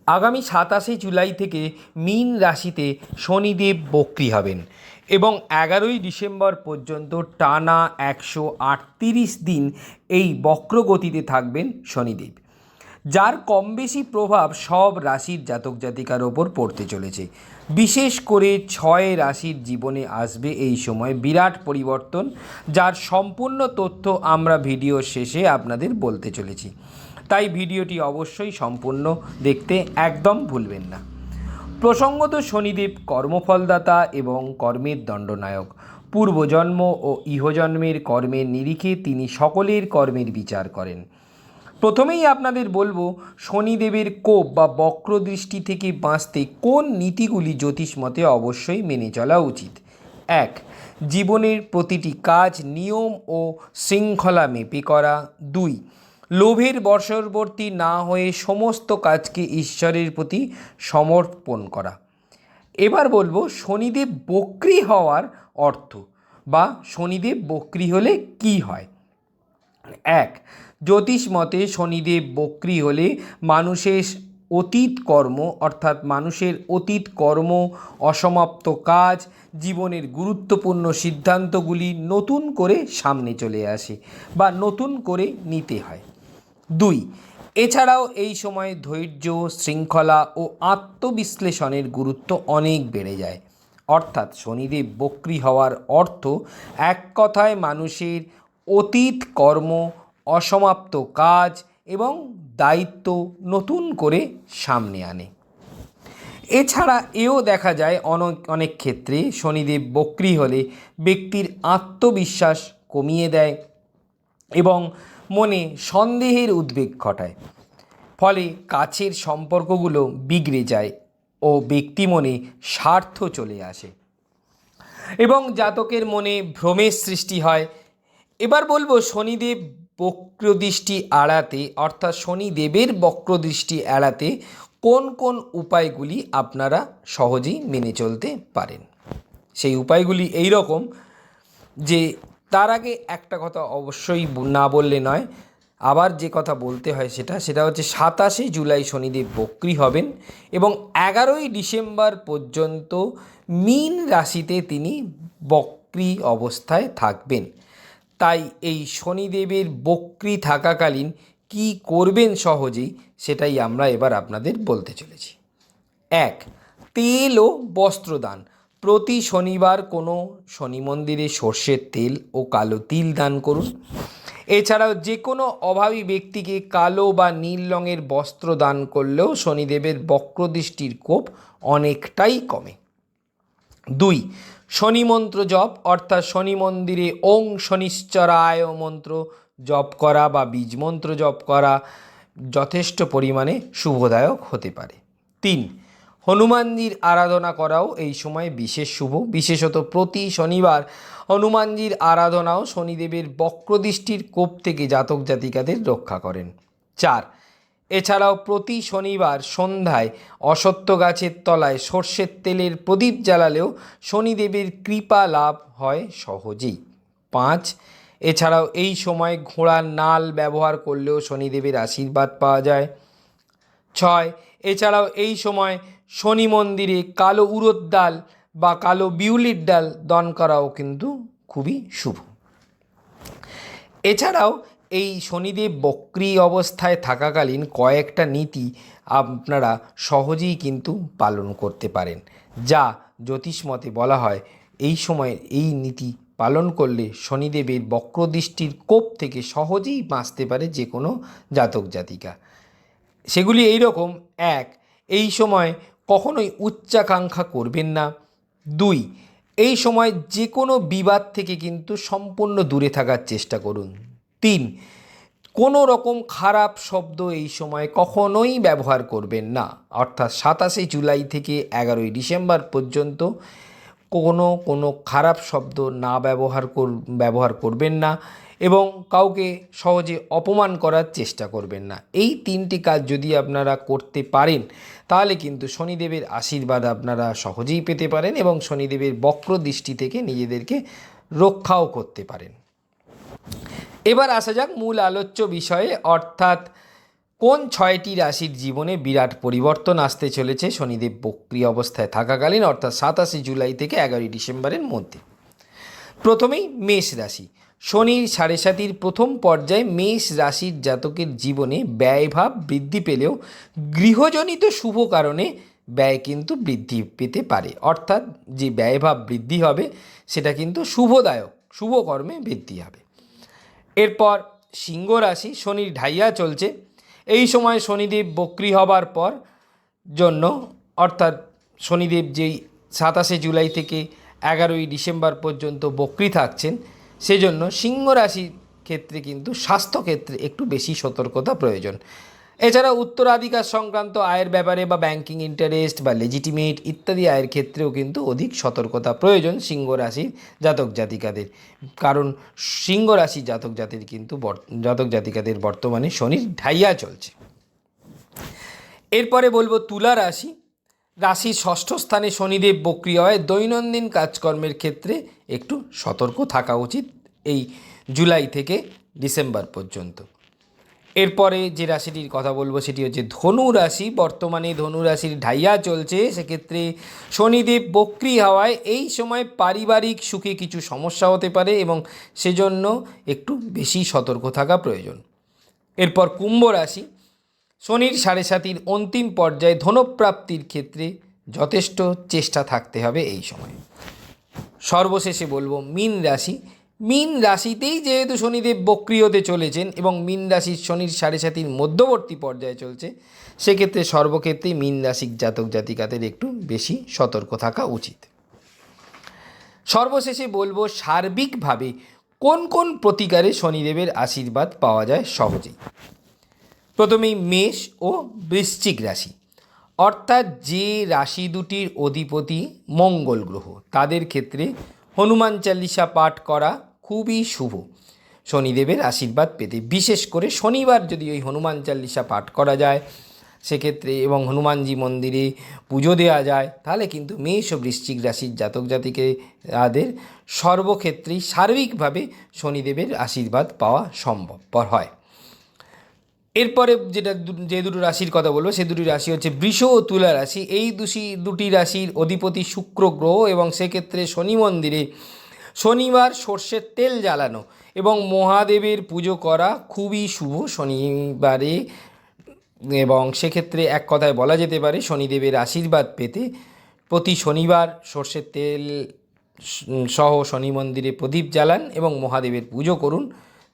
আগামী ২৭শে জুলাই থেকে মীন রাশিতে শনিদেব বক্রী হবেন এবং ১১ই ডিসেম্বর পর্যন্ত টানা ১৩৮ দিন এই বক্রগতিতে থাকবেন শনিদেব, যার কম বেশি প্রভাব সব রাশির জাতক জাতিকার ওপর পড়তে চলেছে। বিশেষ করে ৬ রাশির জীবনে আসবে এই সময় বিরাট পরিবর্তন, যার সম্পূর্ণ তথ্য আমরা ভিডিওর শেষে আপনাদের বলতে চলেছি। তাই ভিডিওটি অবশ্যই সম্পূর্ণ দেখতে একদম ভুলবেন না। প্রসঙ্গত, শনিদেব কর্মফলদাতা এবং কর্মের দণ্ডনায়ক। পূর্বজন্ম ও ইহজন্মের কর্মের নিরিখে তিনি সকলের কর্মের বিচার করেন। প্রথমেই আপনাদের বলবো, শনিদেবের কোপ বা বক্রদৃষ্টি থেকে বাঁচতে কোন নীতিগুলি জ্যোতিষ মতে অবশ্যই মেনে চলা উচিত। ১. জীবনের প্রতিটি কাজ নিয়ম ও শৃঙ্খলা মেপে করা। ২. লোভের বশবর্তী না হয়ে সমস্ত কাজকে ঈশ্বরের প্রতি সমর্পণ করা। এবার বলবো শনিদেব বক্রী হওয়ার অর্থ বা শনিদেব বক্রী হলে কি হয়। ১. জ্যোতিষ মতে শনিদেব বক্রী হলে মানুষের অতীত কর্ম অর্থাৎ মানুষের অতীত কর্ম, অসমাপ্ত কাজ, জীবনের গুরুত্বপূর্ণ সিদ্ধান্তগুলি নতুন করে সামনে চলে আসে বা নতুন করে নিতে হয়। ২. এছাড়াও এই সময় ধৈর্য, শৃঙ্খলা ও আত্মবিশ্লেষণের গুরুত্ব অনেক বেড়ে যায়। অর্থাৎ শনিদেব বক্রী হওয়ার অর্থ এক কথায় মানুষের অতীত কর্ম, অসমাপ্ত কাজ এবং দায়িত্ব নতুন করে সামনে আনে। এছাড়া এও দেখা যায় অনেক ক্ষেত্রে শনিদেব বক্রী হলে ব্যক্তির আত্মবিশ্বাস কমিয়ে দেয় এবং মনে সন্দেহের উদ্বেগ ঘটায়। ফলে কাছের সম্পর্কগুলো বিগড়ে যায় ও ব্যক্তি মনে স্বার্থ চলে আসে এবং জাতকের মনে ভ্রমের সৃষ্টি হয়। এবার বলবো শনিদেব বক্রদৃষ্টি এড়াতে অর্থাৎ শনিদেবের বক্রদৃষ্টি এড়াতে কোন কোন উপায়গুলি আপনারা সহজেই মেনে চলতে পারেন। সেই উপায়গুলি এই রকম যে, তার আগে একটা কথা অবশ্যই না বললে নয়, আবার যে কথা বলতে হয় সেটা হচ্ছে ২৭শে জুলাই শনিদেব বক্রী হবেন এবং ১১ই ডিসেম্বর পর্যন্ত মীন রাশিতে তিনি বক্রী অবস্থায় থাকবেন। তাই এই শনিদেবের বক্রী থাকাকালীন কি করবেন সহজেই, সেটাই আমরা এবার আপনাদের বলতে চলেছি। ১. তেল ও বস্ত্রদান। প্রতি শনিবার কোনো শনি মন্দিরে সর্ষের তেল ও কালো তিল দান করুন। এছাড়াও যে কোনো অভাবী ব্যক্তিকে কালো বা নীল রঙের বস্ত্র দান করলেও শনিদেবের বক্রদৃষ্টির কোপ অনেকটাই কমে। ২. শনি মন্ত্র জপ অর্থাৎ শনি মন্দিরে ওং শনিশ্চরায় মন্ত্র জপ করা বা বীজ মন্ত্র জপ করা যথেষ্ট পরিমাণে শুভদায়ক হতে পারে। ৩. হনুমানজির আরাধনা করাও এই সময় বিশেষ শুভ। বিশেষত প্রতি শনিবার হনুমানজির আরাধনাও শনিদেবের বক্রদৃষ্টির কোপ থেকে জাতক জাতিকাদের রক্ষা করেন। ৪. এছাড়াও প্রতি শনিবার সন্ধ্যায় অশ্বত্থ গাছের তলায় সর্ষের তেলের প্রদীপ জ্বালালেও শনিদেবের কৃপা লাভ হয় সহজেই। ৫. এছাড়াও এই সময় ঘোড়ার নাল ব্যবহার করলেও শনিদেবের আশীর্বাদ পাওয়া যায়। ৬. এছাড়াও এই সময় শনি মন্দিরে কালো উড়দ ডাল বা কালো বিউলির ডাল দান করাও কিন্তু খুবই শুভ। এছাড়াও এই শনিদেব বক্রী অবস্থায় থাকাকালীন কয়েকটা নীতি আপনারা সহজেই কিন্তু পালন করতে পারেন, যা জ্যোতিষ মতে বলা হয় এই সময় এই নীতি পালন করলে শনিদেবের বক্রদৃষ্টির কোপ থেকে সহজেই বাঁচতে পারে যে কোনো জাতক জাতিকা। সেগুলি এই রকম: ১. এই সময় কখনোই উচ্চাকাঙ্ক্ষা করবেন না। ২. এই সময় যে কোনো বিবাদ থেকে কিন্তু সম্পূর্ণ দূরে থাকার চেষ্টা করুন। ৩. কোনো রকম খারাপ শব্দ এই সময় কখনোই ব্যবহার করবেন না, অর্থাৎ ২৭শে জুলাই থেকে ১১ই ডিসেম্বর পর্যন্ত কোনো খারাপ শব্দ না ব্যবহার করবেন না এবং কাউকে সহজে অপমান করার চেষ্টা করবেন না। এই ৩টি কাজ যদি আপনারা করতে পারেন তাহলে কিন্তু শনিদেবের আশীর্বাদ আপনারা সহজেই পেতে পারেন এবং শনিদেবের বক্র দৃষ্টি থেকে নিজেদেরকে রক্ষাও করতে পারেন। এবার আসা যাক মূল আলোচ্য বিষয়ে, অর্থাৎ কোন 6টি রাশির জীবনে বিরাট পরিবর্তন আসতে চলেছে শনিদেব বক্রী অবস্থায় থাকাকালীন, অর্থাৎ 27 জুলাই থেকে 11 ডিসেম্বরের মধ্যে? প্রথমেই মেষ রাশি। শনির সাড়ে সাতির প্রথম পর্যায়ে মেষ রাশির জাতকের জীবনে ব্যয়ভাব বৃদ্ধি পেলেও গৃহজনিত শুভ কারণে ব্যয় কিন্তু বৃদ্ধি পেতে পারে, অর্থাৎ যে ব্যয়ভাব বৃদ্ধি হবে সেটা কিন্তু শুভদায়ক, শুভ কর্মে বৃদ্ধি হবে। এরপর সিংহ রাশি। শনির ঢাইয়া চলছে। এই সময় শনিদেব বক্রী হবার পর জন্য, অর্থাৎ শনিদেব যেই 27 জুলাই থেকে 11 ডিসেম্বর পর্যন্ত বক্রী থাকছেন, সেজন্য সিংহ রাশির ক্ষেত্রে কিন্তু স্বাস্থ্যক্ষেত্রে একটু বেশি সতর্কতা প্রয়োজন। এছাড়া উত্তরাধিকার সংক্রান্ত আয়ের ব্যাপারে বা ব্যাংকিং ইন্টারেস্ট বা লেজিটিমেট ইত্যাদি আয়ের ক্ষেত্রেও কিন্তু অধিক সতর্কতা প্রয়োজন সিংহ রাশির জাতক জাতিকাদের, কারণ সিংহ রাশির জাতক জাতিকাদের বর্তমানে শনির ঢাইয়া চলছে। এরপরে বলবো তুলা রাশি। রাশির ষষ্ঠ স্থানে শনিদেব বক্রী হয়। দৈনন্দিন কাজকর্মের ক্ষেত্রে একটু সতর্ক থাকা উচিত এই জুলাই থেকে ডিসেম্বর পর্যন্ত। এরপরে যে রাশিটির কথা বলবো সেটি হচ্ছে ধনু রাশি। বর্তমানে ধনু রাশির ঢাইয়া চলছে, সেক্ষেত্রে শনিদেব বক্রী হওয়ায় এই সময় পারিবারিক সুখে কিছু সমস্যা হতে পারে এবং সেজন্য একটু বেশি সতর্ক থাকা প্রয়োজন। এরপর কুম্ভ রাশি। শনির সাড়ে সাতির অন্তিম পর্যায়ে ধনপ্রাপ্তির ক্ষেত্রে যথেষ্ট চেষ্টা থাকতে হবে এই সময়। সর্বশেষে বলবো মীন রাশি। মীন রাশিতেই যেহেতু শনিদেব বক্রী হতে চলেছেন এবং মীন রাশির শনির সাড়ে সাতির মধ্যবর্তী পর্যায়ে চলছে, সেক্ষেত্রে সর্বক্ষেত্রেই মীন রাশির জাতক জাতিকাদের একটু বেশি সতর্ক থাকা উচিত। সর্বশেষে বলবো সার্বিকভাবে কোন কোন প্রতিকারে শনিদেবের আশীর্বাদ পাওয়া যায় সহজেই। প্রথমেই মেষ ও বৃশ্চিক রাশি, অর্থাৎ যে রাশি দুটির অধিপতি মঙ্গল গ্রহ, তাদের ক্ষেত্রে হনুমান চালিসা পাঠ করা খুবই শুভ শনিদেবের আশীর্বাদ পেতে। বিশেষ করে শনিবার যদি ওই হনুমান চালিসা পাঠ করা যায় সেক্ষেত্রে এবং হনুমানজি মন্দিরে পুজো দেওয়া যায়, তাহলে কিন্তু মেষ ও বৃশ্চিক রাশির জাতক জাতিকাদের সর্বক্ষেত্রেই সার্বিকভাবে শনিদেবের আশীর্বাদ পাওয়া সম্ভবপর হয়। এরপরে যে দুটো রাশির কথা বলবো সে দুটি রাশি হচ্ছে বৃষ ও তুলা রাশি। এই দুটি রাশির অধিপতি শুক্র গ্রহ এবং সেক্ষেত্রে শনি মন্দিরে শনিবার সর্ষের তেল জ্বালানো এবং মহাদেবের পুজো করা খুবই শুভ শনিবারে, এবং সেক্ষেত্রে এক কথায় বলা যেতে পারে শনিদেবের আশীর্বাদ পেতে প্রতি শনিবার সর্ষের তেল সহ শনি মন্দিরে প্রদীপ জ্বালান এবং মহাদেবের পুজো করুন,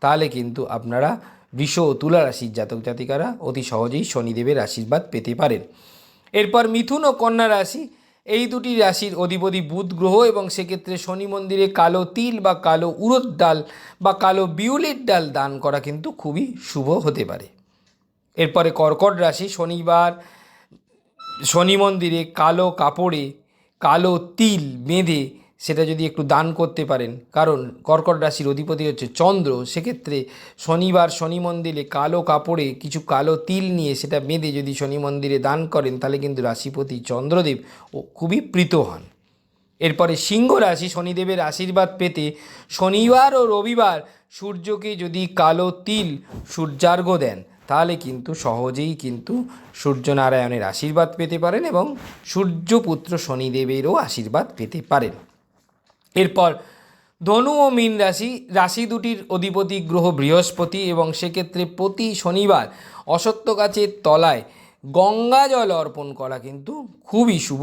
তাহলে কিন্তু আপনারা বৃষ ও তুলা রাশির জাতক জাতিকারা অতি সহজেই শনিদেবের আশীর্বাদ পেতে পারেন। এরপর মিথুন ও কন্যা রাশি। এই দুটি রাশির অধিপতি বুধ গ্রহ এবং সেক্ষেত্রে শনি মন্দিরে কালো তিল বা কালো উড়দ ডাল বা কালো বিউলির ডাল দান করা কিন্তু খুবই শুভ হতে পারে। এরপরে কর্কট রাশি। শনিবার শনি মন্দিরে কালো কাপড়ে কালো তিল বেঁধে সেটা যদি একটু দান করতে পারেন, কারণ কর্কট রাশির অধিপতি হচ্ছে চন্দ্র, সেক্ষেত্রে শনিবার শনি মন্দিরে কালো কাপড়ে কিছু কালো তিল নিয়ে সেটা বেঁধে যদি শনি মন্দিরে দান করেন, তাহলে কিন্তু রাশিপতি চন্দ্রদেব খুবই প্রীত হন। এরপরে সিংহ রাশি। শনিদেবের আশীর্বাদ পেতে শনিবার ও রবিবার সূর্যকে যদি কালো তিল সূর্যার্ঘ্য দেন, তাহলে কিন্তু সহজেই কিন্তু সূর্যনারায়ণের আশীর্বাদ পেতে পারেন এবং সূর্যপুত্র শনিদেবেরও আশীর্বাদ পেতে পারেন। এরপর ধনু ও মীন রাশি। রাশি দুটির অধিপতি গ্রহ বৃহস্পতি এবং সেক্ষেত্রে প্রতি শনিবার অশ্বত্থ গাছের তলায় গঙ্গা জল অর্পণ করা কিন্তু খুবই শুভ,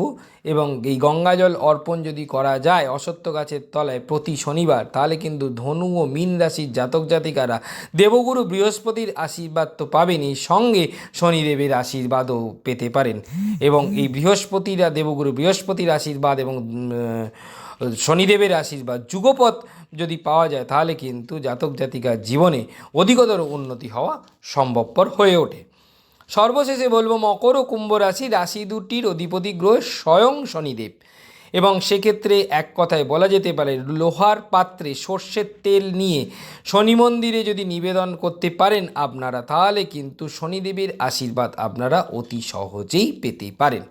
এবং এই গঙ্গা জল অর্পণ যদি করা যায় অশ্বত্থ গাছের তলায় প্রতি শনিবার, তাহলে কিন্তু ধনু ও মীন রাশির জাতক জাতিকারা দেবগুরু বৃহস্পতির আশীর্বাদ তো পাবেনই, সঙ্গে শনিদেবের আশীর্বাদও পেতে পারেন। এবং এই দেবগুরু বৃহস্পতির আশীর্বাদ এবং শনিদেবের আশীর্বাদ যুগপৎ যদি পাওয়া যায়, তাহলে কিন্তু জাতক জাতিকার জীবনে অধিকতর উন্নতি হওয়া সম্ভবপর হয়ে ওঠে। সর্বশেষে বলবো মকর ও কুম্ভ রাশি। রাশি দুটির অধিপতি গ্রহ স্বয়ং শনিদেব এবং সেক্ষেত্রে এক কথায় বলা যেতে পারে লোহার পাত্রে সর্ষের তেল নিয়ে শনি মন্দিরে যদি নিবেদন করতে পারেন আপনারা, তাহলে কিন্তু শনিদেবের আশীর্বাদ আপনারা অতি সহজেই পেতে পারেন।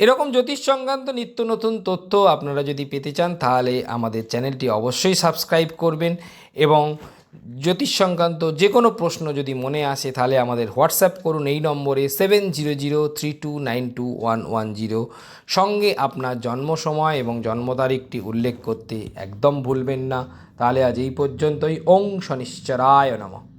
এরকম জ্যোতিষ সংক্রান্ত নিত্য নতুন তথ্য আপনারা যদি পেতে চান, তাহলে আমাদের চ্যানেলটি অবশ্যই সাবস্ক্রাইব করবেন এবং জ্যোতিষ সংক্রান্ত যে কোনো প্রশ্ন যদি মনে আসে তাহলে আমাদের হোয়াটসঅ্যাপ করুন এই নম্বরে 7003292110, সঙ্গে আপনার জন্ম সময় এবং জন্ম তারিখটি উল্লেখ করতে একদম ভুলবেন না। তাহলে আজ এই পর্যন্তই। ওং শনিশ্চরায় নমঃ।